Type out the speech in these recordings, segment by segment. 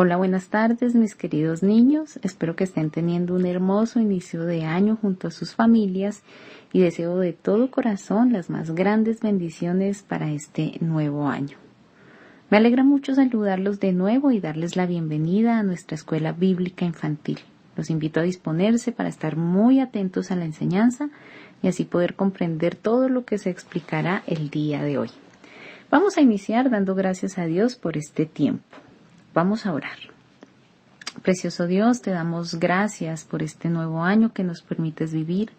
Hola, buenas tardes mis queridos niños. Espero que estén teniendo un hermoso inicio de año junto a sus familias y deseo de todo corazón las más grandes bendiciones para este nuevo año. Me alegra mucho saludarlos de nuevo y darles la bienvenida a nuestra escuela bíblica infantil. Los invito a disponerse para estar muy atentos a la enseñanza y así poder comprender todo lo que se explicará el día de hoy. Vamos a iniciar dando gracias a Dios por este tiempo. Vamos a orar. Precioso Dios, te damos gracias por este nuevo año que nos permites vivir.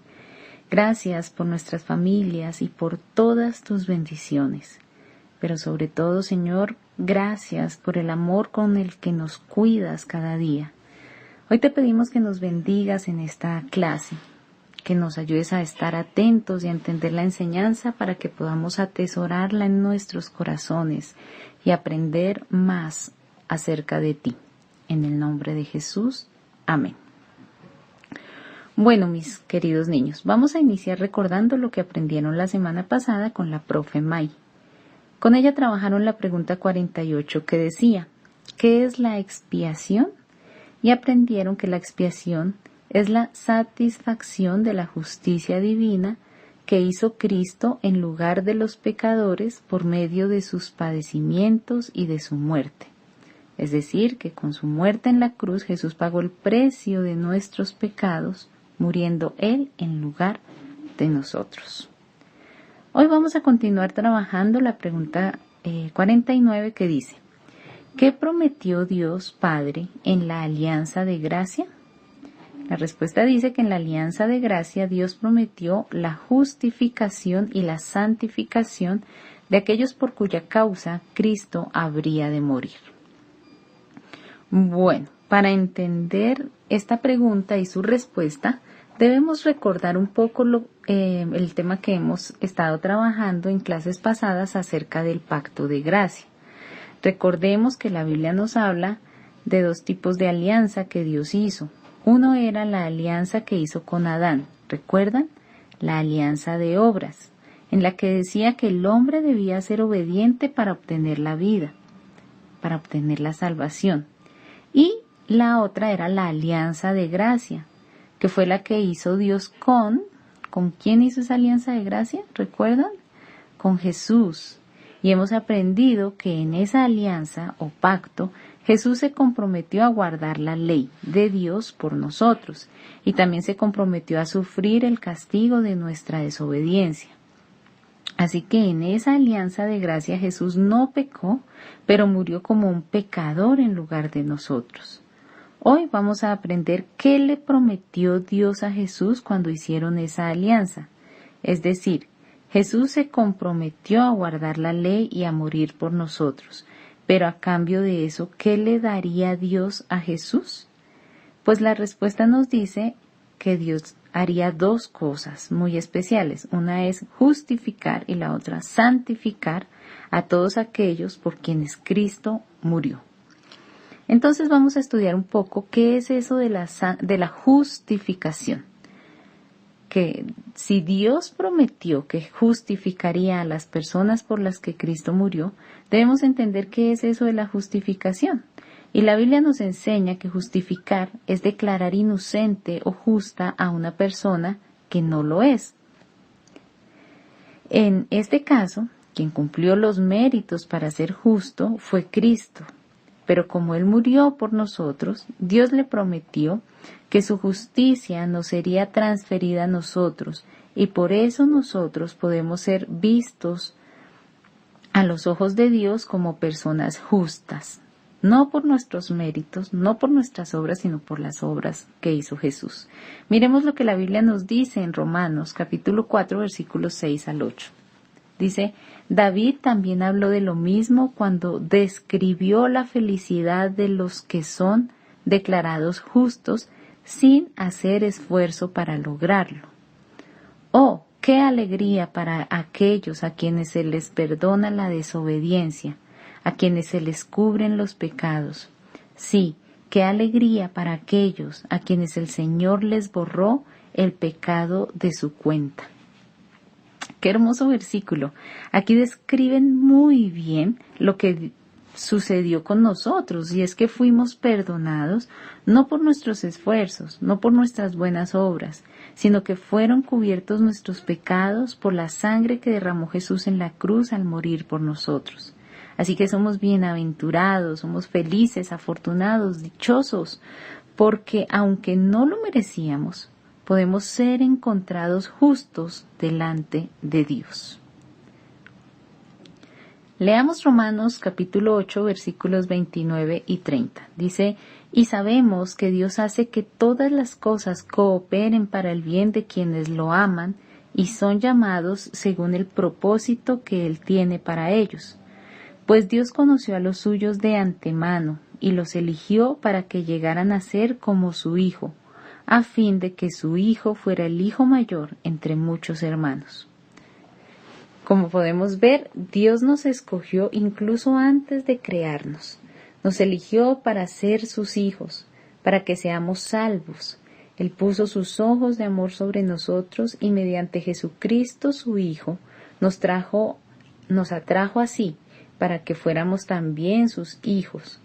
Gracias por nuestras familias y por todas tus bendiciones. Pero sobre todo, Señor, gracias por el amor con el que nos cuidas cada día. Hoy te pedimos que nos bendigas en esta clase, que nos ayudes a estar atentos y a entender la enseñanza para que podamos atesorarla en nuestros corazones y aprender más acerca de ti. En el nombre de Jesús. Amén. Bueno, mis queridos niños, vamos a iniciar recordando lo que aprendieron la semana pasada con la profe May. Con ella trabajaron la pregunta 48 que decía, ¿qué es la expiación? Y aprendieron que la expiación es la satisfacción de la justicia divina que hizo Cristo en lugar de los pecadores por medio de sus padecimientos y de su muerte. Es decir, que con su muerte en la cruz Jesús pagó el precio de nuestros pecados, muriendo Él en lugar de nosotros. Hoy vamos a continuar trabajando la pregunta 49 que dice, ¿qué prometió Dios Padre en la alianza de gracia? La respuesta dice que en la alianza de gracia Dios prometió la justificación y la santificación de aquellos por cuya causa Cristo habría de morir. Bueno, para entender esta pregunta y su respuesta, debemos recordar un poco el tema que hemos estado trabajando en clases pasadas acerca del pacto de gracia. Recordemos que la Biblia nos habla de dos tipos de alianza que Dios hizo. Uno era la alianza que hizo con Adán, ¿recuerdan? La alianza de obras, en la que decía que el hombre debía ser obediente para obtener la vida, para obtener la salvación. Y la otra era la alianza de gracia, que fue la que hizo Dios ¿con quién hizo esa alianza de gracia? ¿Recuerdan? Con Jesús. Y hemos aprendido que en esa alianza o pacto, Jesús se comprometió a guardar la ley de Dios por nosotros y también se comprometió a sufrir el castigo de nuestra desobediencia. Así que en esa alianza de gracia Jesús no pecó, pero murió como un pecador en lugar de nosotros. Hoy vamos a aprender qué le prometió Dios a Jesús cuando hicieron esa alianza. Es decir, Jesús se comprometió a guardar la ley y a morir por nosotros. Pero a cambio de eso, ¿qué le daría Dios a Jesús? Pues la respuesta nos dice que Dios haría dos cosas muy especiales. Una es justificar y la otra santificar a todos aquellos por quienes Cristo murió. Entonces vamos a estudiar un poco qué es eso de la justificación. Que si Dios prometió que justificaría a las personas por las que Cristo murió, debemos entender qué es eso de la justificación. Y la Biblia nos enseña que justificar es declarar inocente o justa a una persona que no lo es. En este caso, quien cumplió los méritos para ser justo fue Cristo. Pero como Él murió por nosotros, Dios le prometió que su justicia nos sería transferida a nosotros y por eso nosotros podemos ser vistos a los ojos de Dios como personas justas. No por nuestros méritos, no por nuestras obras, sino por las obras que hizo Jesús. Miremos lo que la Biblia nos dice en Romanos, capítulo 4, versículos 6 al 8. Dice, David también habló de lo mismo cuando describió la felicidad de los que son declarados justos sin hacer esfuerzo para lograrlo. ¡Oh, qué alegría para aquellos a quienes se les perdona la desobediencia! A quienes se les cubren los pecados. Sí, qué alegría para aquellos a quienes el Señor les borró el pecado de su cuenta. Qué hermoso versículo. Aquí describen muy bien lo que sucedió con nosotros, y es que fuimos perdonados no por nuestros esfuerzos, no por nuestras buenas obras, sino que fueron cubiertos nuestros pecados por la sangre que derramó Jesús en la cruz al morir por nosotros. Así que somos bienaventurados, somos felices, afortunados, dichosos, porque aunque no lo merecíamos, podemos ser encontrados justos delante de Dios. Leamos Romanos capítulo 8, versículos 29 y 30. Dice: y sabemos que Dios hace que todas las cosas cooperen para el bien de quienes lo aman y son llamados según el propósito que Él tiene para ellos. Pues Dios conoció a los suyos de antemano y los eligió para que llegaran a ser como su Hijo, a fin de que su Hijo fuera el hijo mayor entre muchos hermanos. Como podemos ver, Dios nos escogió incluso antes de crearnos. Nos eligió para ser sus hijos, para que seamos salvos. Él puso sus ojos de amor sobre nosotros y mediante Jesucristo su Hijo nos atrajo así, para que fuéramos también sus hijos,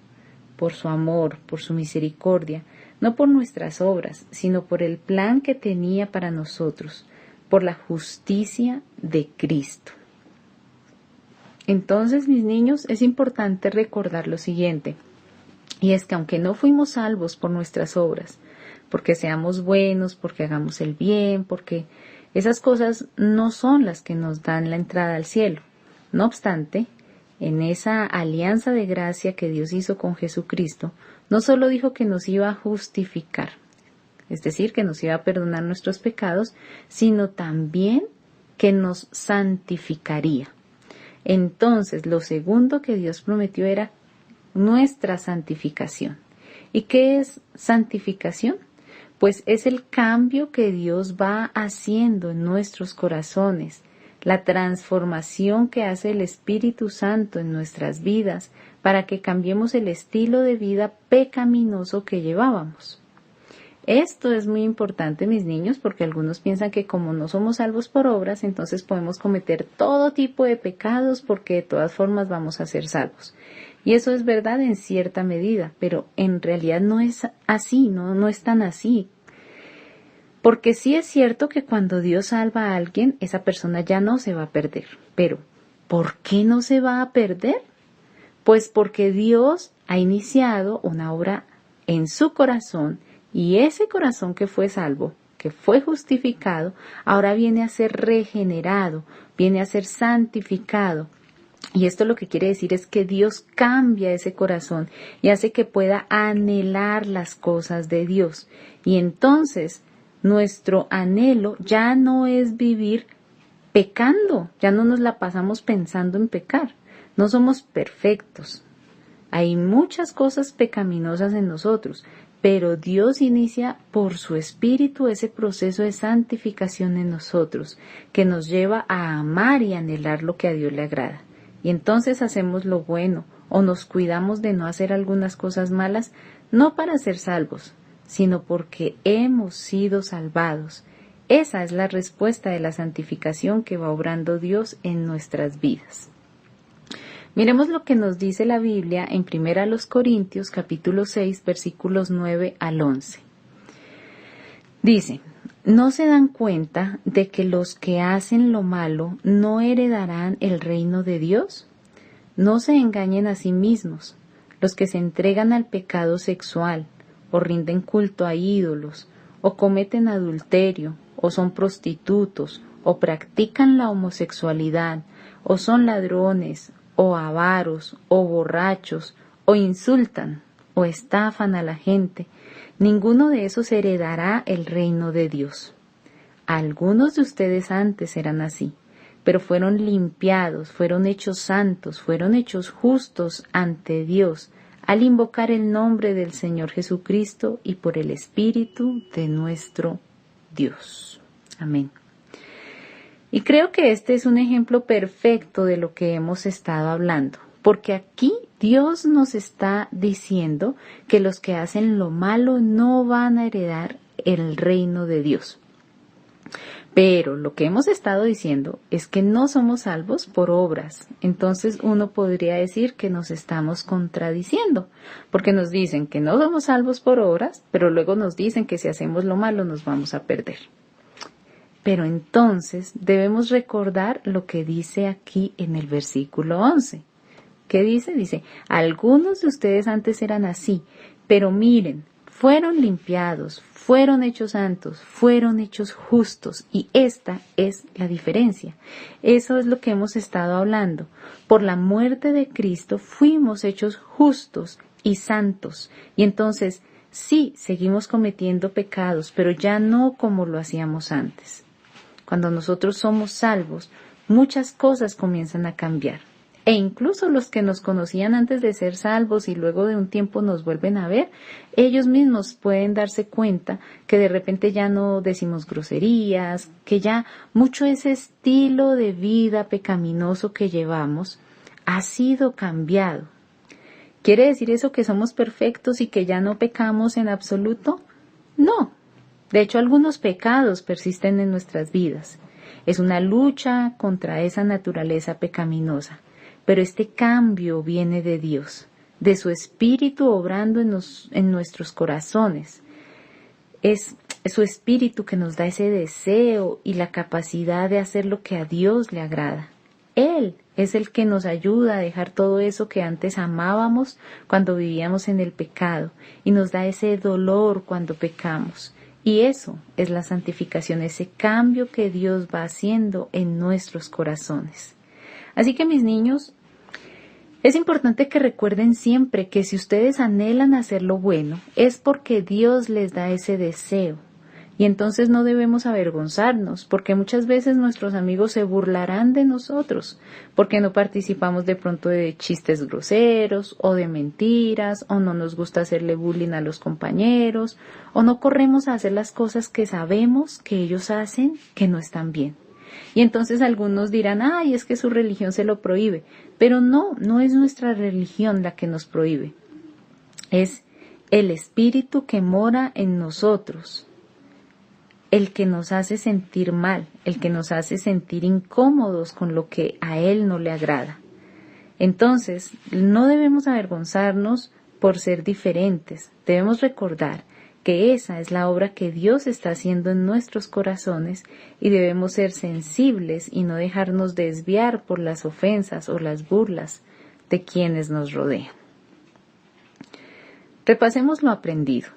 por su amor, por su misericordia, no por nuestras obras, sino por el plan que tenía para nosotros, por la justicia de Cristo. Entonces, mis niños, es importante recordar lo siguiente, y es que aunque no fuimos salvos por nuestras obras, porque seamos buenos, porque hagamos el bien, porque esas cosas no son las que nos dan la entrada al cielo. No obstante, en esa alianza de gracia que Dios hizo con Jesucristo, no solo dijo que nos iba a justificar, es decir, que nos iba a perdonar nuestros pecados, sino también que nos santificaría. Entonces, lo segundo que Dios prometió era nuestra santificación. ¿Y qué es santificación? Pues es el cambio que Dios va haciendo en nuestros corazones, la transformación que hace el Espíritu Santo en nuestras vidas para que cambiemos el estilo de vida pecaminoso que llevábamos. Esto es muy importante, mis niños, porque algunos piensan que como no somos salvos por obras, entonces podemos cometer todo tipo de pecados porque de todas formas vamos a ser salvos. Y eso es verdad en cierta medida, pero en realidad no es así, no es tan así. Porque sí es cierto que cuando Dios salva a alguien, esa persona ya no se va a perder. Pero, ¿por qué no se va a perder? Pues porque Dios ha iniciado una obra en su corazón, y ese corazón que fue salvo, que fue justificado, ahora viene a ser regenerado, viene a ser santificado. Y esto lo que quiere decir es que Dios cambia ese corazón y hace que pueda anhelar las cosas de Dios. Y entonces nuestro anhelo ya no es vivir pecando, ya no nos la pasamos pensando en pecar. No somos perfectos. Hay muchas cosas pecaminosas en nosotros, pero Dios inicia por su Espíritu ese proceso de santificación en nosotros, que nos lleva a amar y anhelar lo que a Dios le agrada. Y entonces hacemos lo bueno, o nos cuidamos de no hacer algunas cosas malas, no para ser salvos, sino porque hemos sido salvados. Esa es la respuesta de la santificación que va obrando Dios en nuestras vidas. Miremos lo que nos dice la Biblia en 1 Corintios capítulo 6 versículos 9 al 11. Dice: ¿no se dan cuenta de que los que hacen lo malo no heredarán el reino de Dios? No se engañen a sí mismos. Los que se entregan al pecado sexual, o rinden culto a ídolos, o cometen adulterio, o son prostitutos, o practican la homosexualidad, o son ladrones, o avaros, o borrachos, o insultan, o estafan a la gente, ninguno de esos heredará el reino de Dios. Algunos de ustedes antes eran así, pero fueron limpiados, fueron hechos santos, fueron hechos justos ante Dios, al invocar el nombre del Señor Jesucristo y por el Espíritu de nuestro Dios. Amén. Y creo que este es un ejemplo perfecto de lo que hemos estado hablando, porque aquí Dios nos está diciendo que los que hacen lo malo no van a heredar el reino de Dios. Pero lo que hemos estado diciendo es que no somos salvos por obras. Entonces uno podría decir que nos estamos contradiciendo, porque nos dicen que no somos salvos por obras, pero luego nos dicen que si hacemos lo malo nos vamos a perder. Pero entonces debemos recordar lo que dice aquí en el versículo 11. ¿Qué dice? Dice, algunos de ustedes antes eran así, pero miren, fueron limpiados, fueron hechos santos, fueron hechos justos, y esta es la diferencia. Eso es lo que hemos estado hablando. Por la muerte de Cristo fuimos hechos justos y santos. Y entonces, sí, seguimos cometiendo pecados, pero ya no como lo hacíamos antes. Cuando nosotros somos salvos, muchas cosas comienzan a cambiar. E incluso los que nos conocían antes de ser salvos y luego de un tiempo nos vuelven a ver, ellos mismos pueden darse cuenta que de repente ya no decimos groserías, que ya mucho ese estilo de vida pecaminoso que llevamos ha sido cambiado. ¿Quiere decir eso que somos perfectos y que ya no pecamos en absoluto? No. De hecho, algunos pecados persisten en nuestras vidas. Es una lucha contra esa naturaleza pecaminosa. Pero este cambio viene de Dios, de su Espíritu obrando en nuestros corazones. Es su Espíritu que nos da ese deseo y la capacidad de hacer lo que a Dios le agrada. Él es el que nos ayuda a dejar todo eso que antes amábamos cuando vivíamos en el pecado y nos da ese dolor cuando pecamos. Y eso es la santificación, ese cambio que Dios va haciendo en nuestros corazones. Así que mis niños, es importante que recuerden siempre que si ustedes anhelan hacer lo bueno, es porque Dios les da ese deseo. Y entonces no debemos avergonzarnos, porque muchas veces nuestros amigos se burlarán de nosotros, porque no participamos de pronto de chistes groseros, o de mentiras, o no nos gusta hacerle bullying a los compañeros, o no corremos a hacer las cosas que sabemos que ellos hacen que no están bien. Y entonces algunos dirán, ay, es que su religión se lo prohíbe. Pero no es nuestra religión la que nos prohíbe. Es el Espíritu que mora en nosotros, el que nos hace sentir mal, el que nos hace sentir incómodos con lo que a Él no le agrada. Entonces, no debemos avergonzarnos por ser diferentes. Debemos recordar que esa es la obra que Dios está haciendo en nuestros corazones y debemos ser sensibles y no dejarnos desviar por las ofensas o las burlas de quienes nos rodean. Repasemos lo aprendido.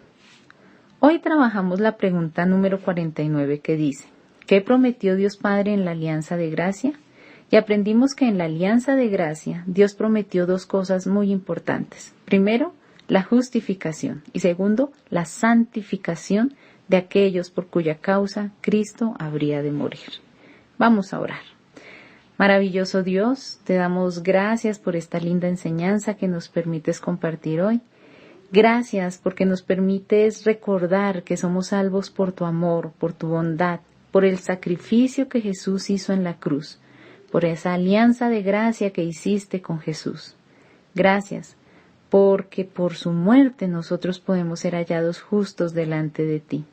Hoy trabajamos la pregunta número 49 que dice, ¿qué prometió Dios Padre en la alianza de gracia? Y aprendimos que en la alianza de gracia Dios prometió dos cosas muy importantes. Primero, la justificación y segundo, la santificación de aquellos por cuya causa Cristo habría de morir. Vamos a orar. Maravilloso Dios, te damos gracias por esta linda enseñanza que nos permites compartir hoy. Gracias porque nos permites recordar que somos salvos por tu amor, por tu bondad, por el sacrificio que Jesús hizo en la cruz, por esa alianza de gracia que hiciste con Jesús. Gracias porque por su muerte nosotros podemos ser hallados justos delante de ti.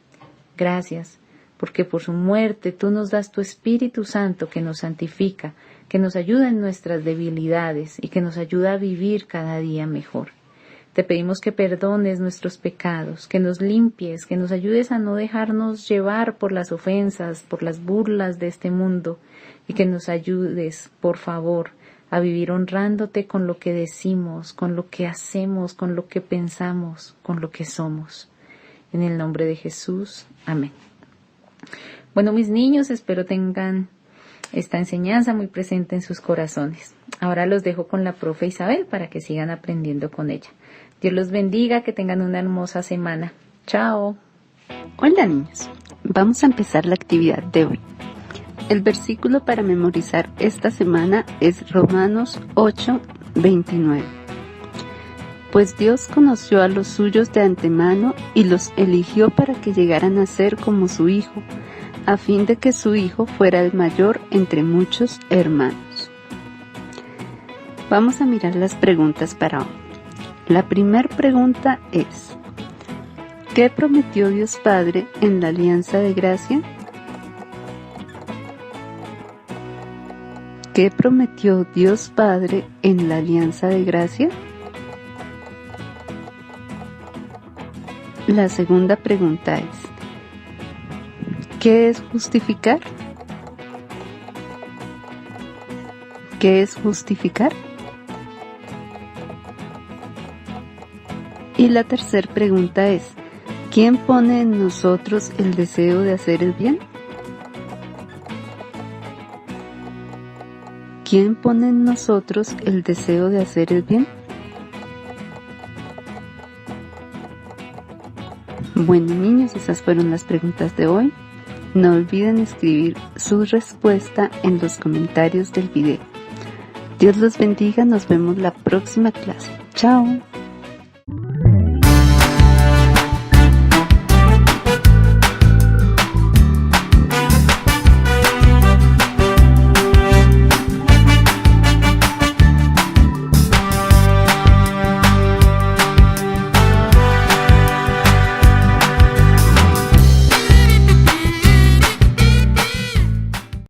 Gracias, porque por su muerte tú nos das tu Espíritu Santo que nos santifica, que nos ayuda en nuestras debilidades y que nos ayuda a vivir cada día mejor. Te pedimos que perdones nuestros pecados, que nos limpies, que nos ayudes a no dejarnos llevar por las ofensas, por las burlas de este mundo y que nos ayudes, por favor, a vivir honrándote con lo que decimos, con lo que hacemos, con lo que pensamos, con lo que somos. En el nombre de Jesús. Amén. Bueno, mis niños, espero tengan esta enseñanza muy presente en sus corazones. Ahora los dejo con la profe Isabel para que sigan aprendiendo con ella. Dios los bendiga, que tengan una hermosa semana. Chao. Hola niños, vamos a empezar la actividad de hoy. El versículo para memorizar esta semana es Romanos 8:29. Pues Dios conoció a los suyos de antemano y los eligió para que llegaran a ser como su Hijo, a fin de que su Hijo fuera el mayor entre muchos hermanos. Vamos a mirar las preguntas para hoy. La primera pregunta es, ¿qué prometió Dios Padre en la alianza de gracia? ¿Qué prometió Dios Padre en la alianza de gracia? La segunda pregunta es, ¿qué es justificar? ¿Qué es justificar? Y la tercera pregunta es, ¿quién pone en nosotros el deseo de hacer el bien? ¿Quién pone en nosotros el deseo de hacer el bien? Bueno, niños, esas fueron las preguntas de hoy. No olviden escribir su respuesta en los comentarios del video. Dios los bendiga, nos vemos la próxima clase. Chao.